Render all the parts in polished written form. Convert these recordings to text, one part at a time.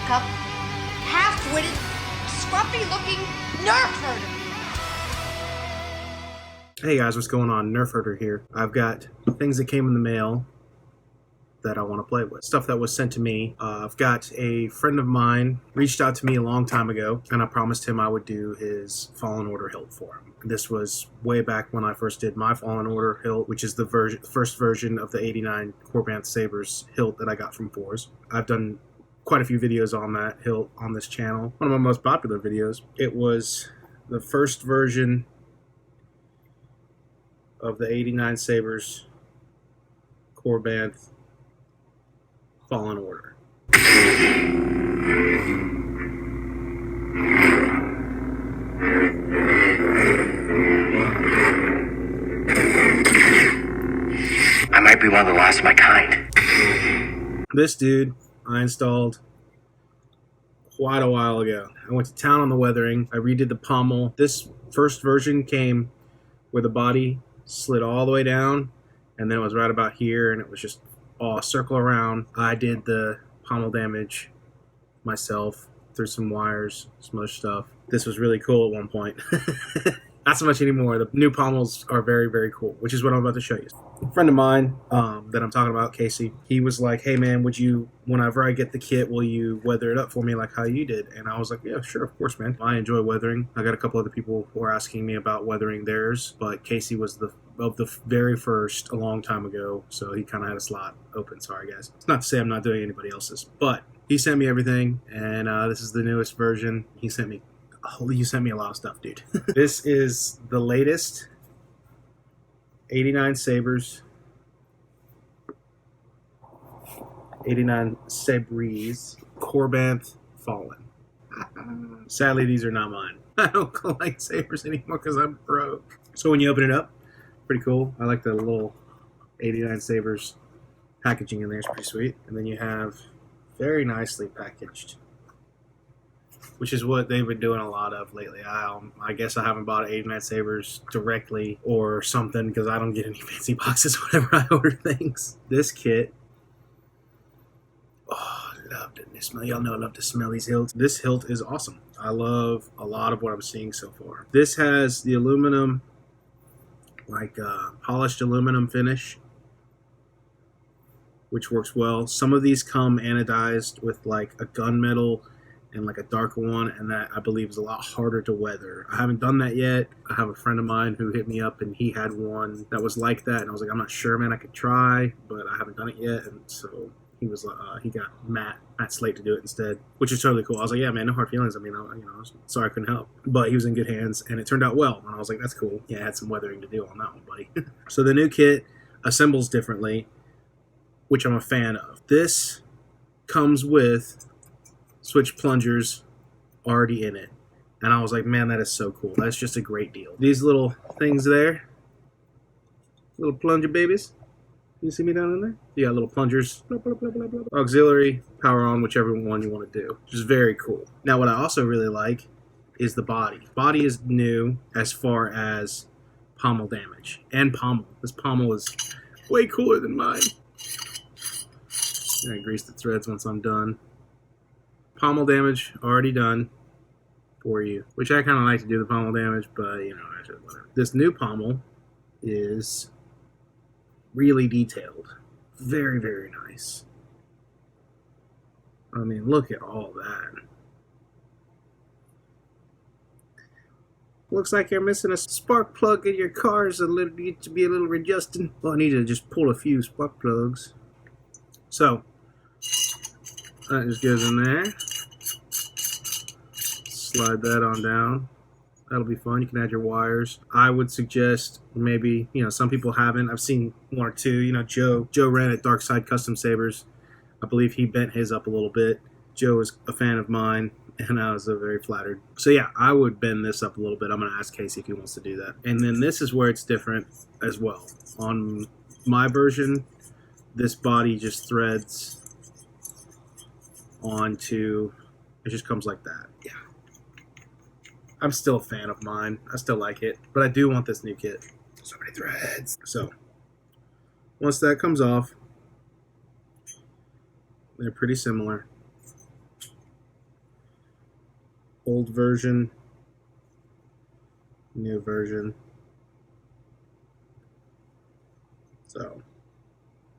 backup, half-witted, scruffy-looking nerf herder. Hey guys, what's going on? Nerf Herder here. I've got things that came in the mail that I want to play with. Stuff that was sent to me. I've got a friend of mine reached out to me a long time ago, and I promised him I would do his Fallen Order hilt for him. This was way back when I first did my Fallen Order hilt, which is the first version of the 89 Korbanth sabers hilt that I got from Fours. I've done quite a few videos on that hilt on this channel. One of my most popular videos. It was the first version of the 89 sabers Korbanth Fallen Order. I might be one of the last of my kind. This dude I installed quite a while ago. I went to town on the weathering. I redid the pommel. This first version came where the body slid all the way down, and then it was right about here, and it was just all circle around. I did the pommel damage myself through some wires, some other stuff. This was really cool at one point. Not so much anymore. The new pommels are very, very cool, which is what I'm about to show you. A friend of mine that I'm talking about, Casey, he was like, hey man, would you, whenever I get the kit, will you weather it up for me like how you did? And I was like, yeah, sure, of course, man. I enjoy weathering. I got a couple other people who are asking me about weathering theirs, but Casey was the very first a long time ago, so he kind of had a slot open. Sorry, guys. It's not to say I'm not doing anybody else's, but he sent me everything, and this is the newest version. He sent me, you sent me a lot of stuff, dude. This is the latest 89 sabers, 89 sabers Korbanth Fallen. Sadly, these are not mine. I don't collect sabers anymore because I'm broke. So when you open it up, pretty cool. I like the little 89 sabers packaging in there. It's pretty sweet. And then you have very nicely packaged, which is what they've been doing a lot of lately. I guess I haven't bought 89 sabers directly or something because I don't get any fancy boxes whenever I order things. This kit, oh, I love the smell. Y'all know I love to smell these hilts. This hilt is awesome. I love a lot of what I'm seeing so far. This has the aluminum, like polished aluminum finish, which works well. Some of these come anodized with like a gunmetal and like a darker one, and that I believe is a lot harder to weather. I haven't done that yet. I have a friend of mine who hit me up and he had one that was like that, and I was like, I'm not sure, man, I could try, but I haven't done it yet. And so he was he got Matt Slate to do it instead, which is totally cool. I was like, yeah, man, no hard feelings. I mean, I was sorry I couldn't help, but he was in good hands and it turned out well, and I was like, that's cool. Yeah, I had some weathering to do on that one, buddy. So the new kit assembles differently, which I'm a fan of. This comes with switch plungers already in it, and I was like, man, that is so cool. That's just a great deal. These little things there, little plunger babies, you see me down in there? You got little plungers, blah, blah, blah, blah, blah. Auxiliary, power on, whichever one you want to do, which is very cool. Now what I also really like is the body. Body is new as far as pommel damage and pommel. This pommel is way cooler than mine. I grease the threads once I'm done. Pommel damage already done for you, which I kind of like to do the pommel damage, but you know, I should, whatever. This new pommel is really detailed, very, very nice. I mean, look at all that. Looks like you're missing a spark plug in your cars. Need to be a little readjusting. Well, I need to just pull a few spark plugs. So that just goes in there. Slide that on down. That'll be fun. You can add your wires. I would suggest maybe, some people haven't. I've seen one or two. Joe ran at Dark Side Custom Sabers. I believe he bent his up a little bit. Joe is a fan of mine, and I was very flattered. So yeah, I would bend this up a little bit. I'm going to ask Casey if he wants to do that. And then this is where it's different as well. On my version, this body just threads onto, it just comes like that. Yeah. I'm still a fan of mine. I still like it, but I do want this new kit. So many threads. So once that comes off, they're pretty similar. old version, new version. So,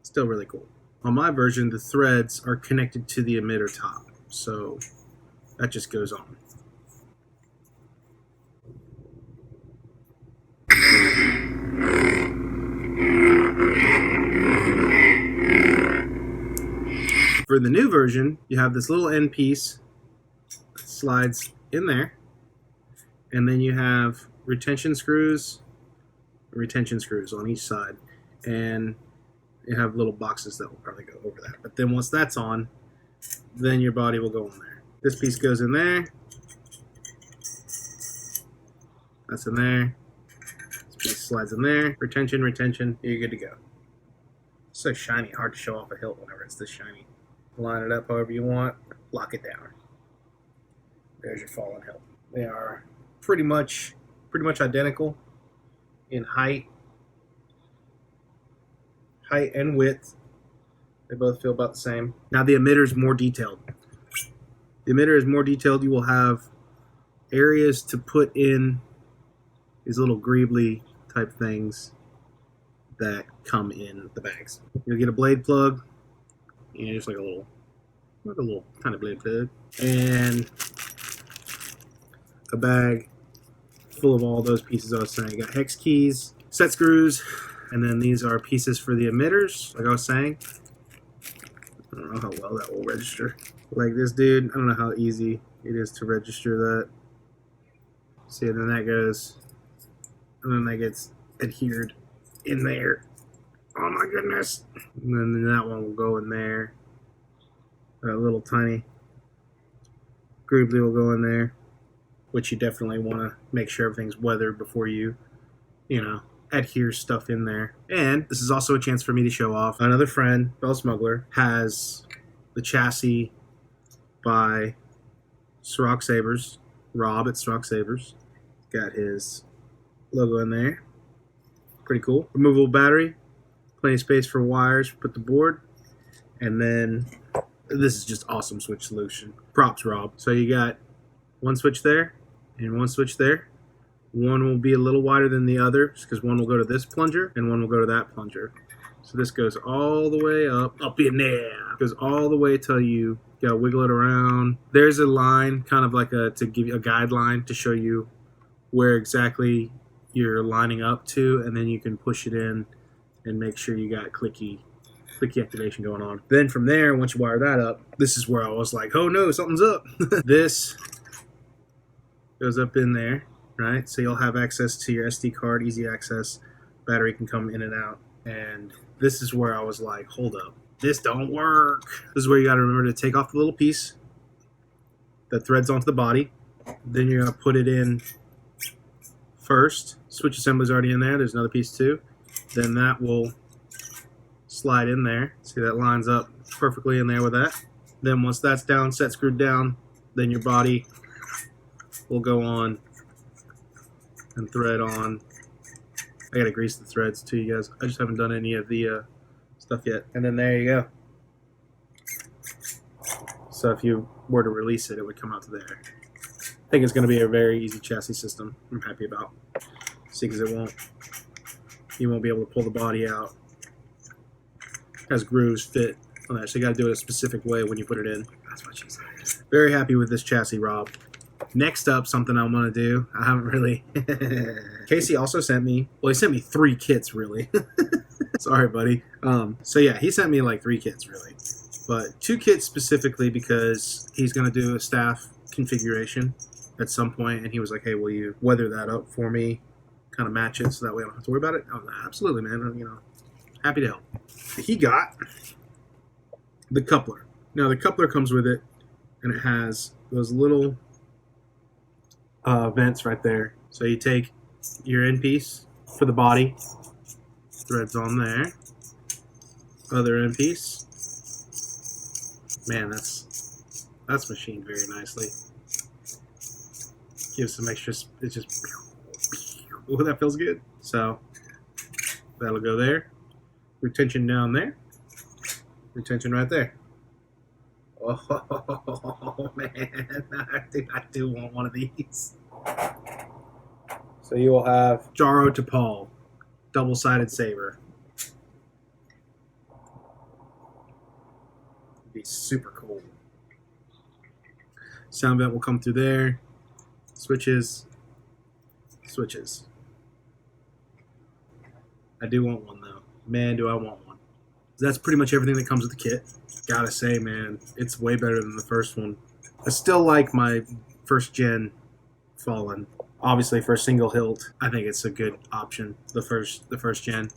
still really cool. On my version, the threads are connected to the emitter top, so that just goes on. For the new version, you have this little end piece that slides in there, and then you have retention screws on each side, and you have little boxes that will probably go over that. But then once that's on, then your body will go on there. This piece goes in there. That's in there. This piece slides in there. Retention, you're good to go. So shiny, hard to show off a hilt whenever it's this shiny. Line it up however you want, lock it down. There's your fallen hilt. They are pretty much identical in height and width. They both feel about the same. Now the emitter is more detailed. The emitter is more detailed. You will have areas to put in these little greebly type things that come in the bags. You'll get a blade plug, just like a little kind of blade plug, and a bag full of all those pieces I was saying. You got hex keys, set screws, and then these are pieces for the emitters, like I was saying. I don't know how well that will register. Like this dude, I don't know how easy it is to register that. See, and then that goes, and then that gets adhered in there. Oh my goodness. And then that one will go in there. That little tiny greebly will go in there, which you definitely want to make sure everything's weathered before you adhere stuff in there. And this is also a chance for me to show off. Another friend, fellow smuggler, has the chassis by 89sabers. Rob at 89sabers. Got his logo in there. Pretty cool. Removable battery. Plenty of space for wires. Put the board. And then this is just awesome switch solution. Props, Rob. So you got one switch there and one switch there. One will be a little wider than the other because one will go to this plunger and one will go to that plunger. So this goes all the way up in there. Goes all the way till you gotta wiggle it around. There's a line, kind of like to give you a guideline to show you where exactly you're lining up to, and then you can push it in and make sure you got clicky activation going on. Then from there, once you wire that up, this is where I was like, oh no, something's up. This goes up in there, right? So you'll have access to your SD card, easy access. Battery can come in and out. And this is where I was like, hold up, this don't work. This is where you got to remember to take off the little piece that threads onto the body. Then you're going to put it in first. Switch assembly is already in there. There's another piece too. Then that will slide in there. See, that lines up perfectly in there with that. Then once that's down, set screwed down, then your body will go on and thread on. I gotta grease the threads too, you guys. I just haven't done any of the stuff yet. And then there you go. So if you were to release it, it would come out to there. I think it's going to be a very easy chassis system. I'm happy about. See, because you won't be able to pull the body out. It has grooves fit on there, so you got to do it a specific way when you put it in. That's what she said. Very happy with this chassis, Rob. Next up, something I'm going to do. I haven't really. Casey also sent me. Well, he sent me 3 kits, really. Sorry, buddy. So yeah, he sent me like 3 kits, really, but 2 kits specifically because he's going to do a staff configuration at some point, and he was like, hey, will you weather that up for me, kind of match it so that way I don't have to worry about it? Oh, absolutely, man. Happy to help. He got the coupler. Now the coupler comes with it, and it has those little vents right there. So you take your end piece for the body, threads on there, other end piece. Man, that's machined very nicely. Gives some extra. It's just. Oh, that feels good. So that'll go there. Retention down there. Retention right there. Oh man, I do want one of these. So you will have Jaro to Paul, double-sided saber. It'd be super cool. Sound vent will come through there. Switches. I do want one though. Man, do I want one. That's pretty much everything that comes with the kit. Gotta say, man, it's way better than the first one. I still like my first gen Fallen. Obviously, for a single hilt, I think it's a good option. The first gen,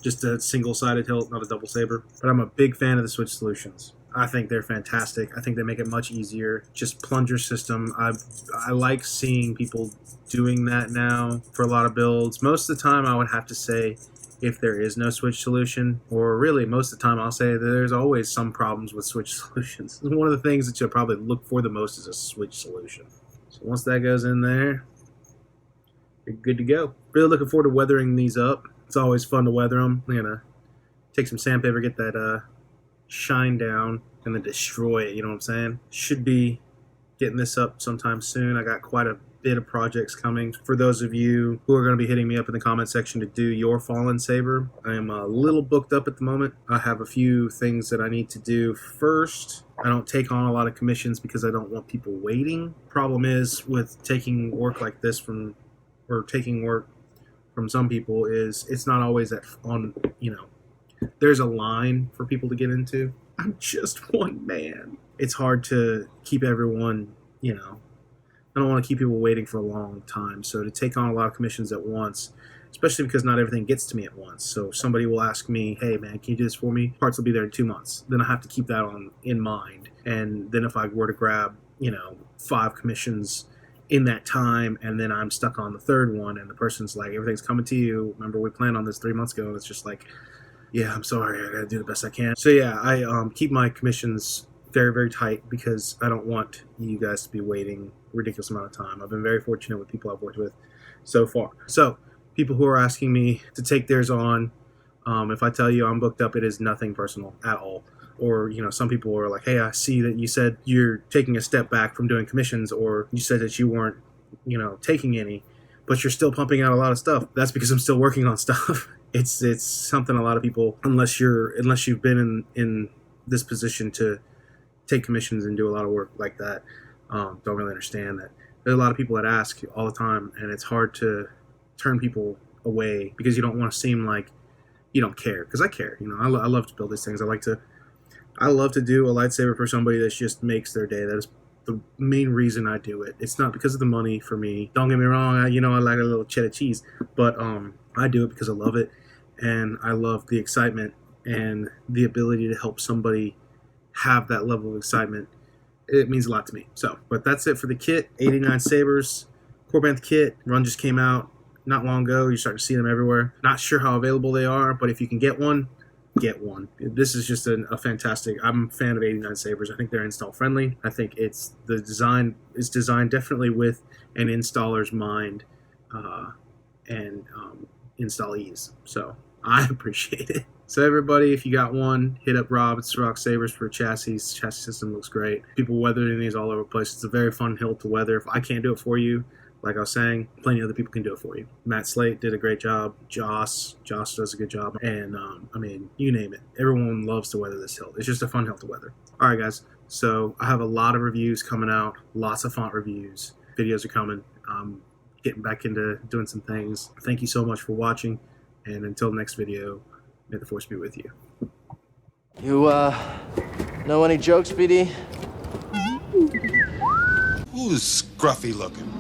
just a single-sided hilt, not a double saber. But I'm a big fan of the switch solutions. I think they're fantastic. I think they make it much easier. Just plunger system. I like seeing people doing that now for a lot of builds. Most of the time, I would have to say, if there is no switch solution, or really most of the time I'll say that there's always some problems with switch solutions. One of the things that you'll probably look for the most is a switch solution. So once that goes in there, you're good to go. Really looking forward to weathering these up. It's always fun to weather them. I'm gonna take some sandpaper, get that shine down, and then destroy it, you know what I'm saying? Should be getting this up sometime soon. I got quite a bit of projects coming. For those of you who are going to be hitting me up in the comment section to do your Fallen Saber, I am a little booked up at the moment. I have a few things that I need to do first. I don't take on a lot of commissions because I don't want people waiting. Problem is with taking work like this from, or taking work from some people, is it's not always that on, you know, there's a line for people to get into. I'm just one man. It's hard to keep everyone, you know, I don't want to keep people waiting for a long time. So to take on a lot of commissions at once, especially because not everything gets to me at once. So somebody will ask me, hey man, can you do this for me? Parts will be there in 2 months. Then I have to keep that in mind. And then if I were to grab, you know, 5 commissions in that time, and then I'm stuck on the third one, and the person's like, everything's coming to you. Remember, we planned on this 3 months ago. It's just like, yeah, I'm sorry. I got to do the best I can. So yeah, I keep my commissions very, very tight because I don't want you guys to be waiting a ridiculous amount of time. I've been very fortunate with people I've worked with so far. So people who are asking me to take theirs on, if I tell you I'm booked up, it is nothing personal at all. Or, you know, some people are like, hey, I see that you said you're taking a step back from doing commissions, or you said that you weren't, you know, taking any, but you're still pumping out a lot of stuff. That's because I'm still working on stuff. It's something a lot of people, unless you've been in this position to take commissions and do a lot of work like that, don't really understand that. There's a lot of people that ask all the time, and it's hard to turn people away because you don't want to seem like you don't care. Because I care. You know, I love to build these things. I love to do a lightsaber for somebody that just makes their day. That is the main reason I do it. It's not because of the money for me. Don't get me wrong. I like a little cheddar cheese, but I do it because I love it, and I love the excitement and the ability to help somebody have that level of excitement. It means a lot to me. So, but that's it for the kit. 89 Sabers, Korbanth kit. Run just came out not long ago. You're starting to see them everywhere. Not sure how available they are, but if you can get one, get one. This is just a fantastic. I'm a fan of 89 Sabers. I think they're install friendly. I think it's designed definitely with an installer's mind and install ease. So I appreciate it. So everybody, if you got one, hit up Rob. It's Rock Sabers for chassis. Chassis system looks great. People weathering these all over the place. It's a very fun hilt to weather. If I can't do it for you, like I was saying, plenty of other people can do it for you. Matt Slate did a great job. Joss does a good job. And, I mean, you name it. Everyone loves to weather this hilt. It's just a fun hilt to weather. All right, guys. So I have a lot of reviews coming out. Lots of font reviews. Videos are coming. I'm getting back into doing some things. Thank you so much for watching. And until next video, may the force be with you. You, know any jokes, BD? Who's scruffy looking?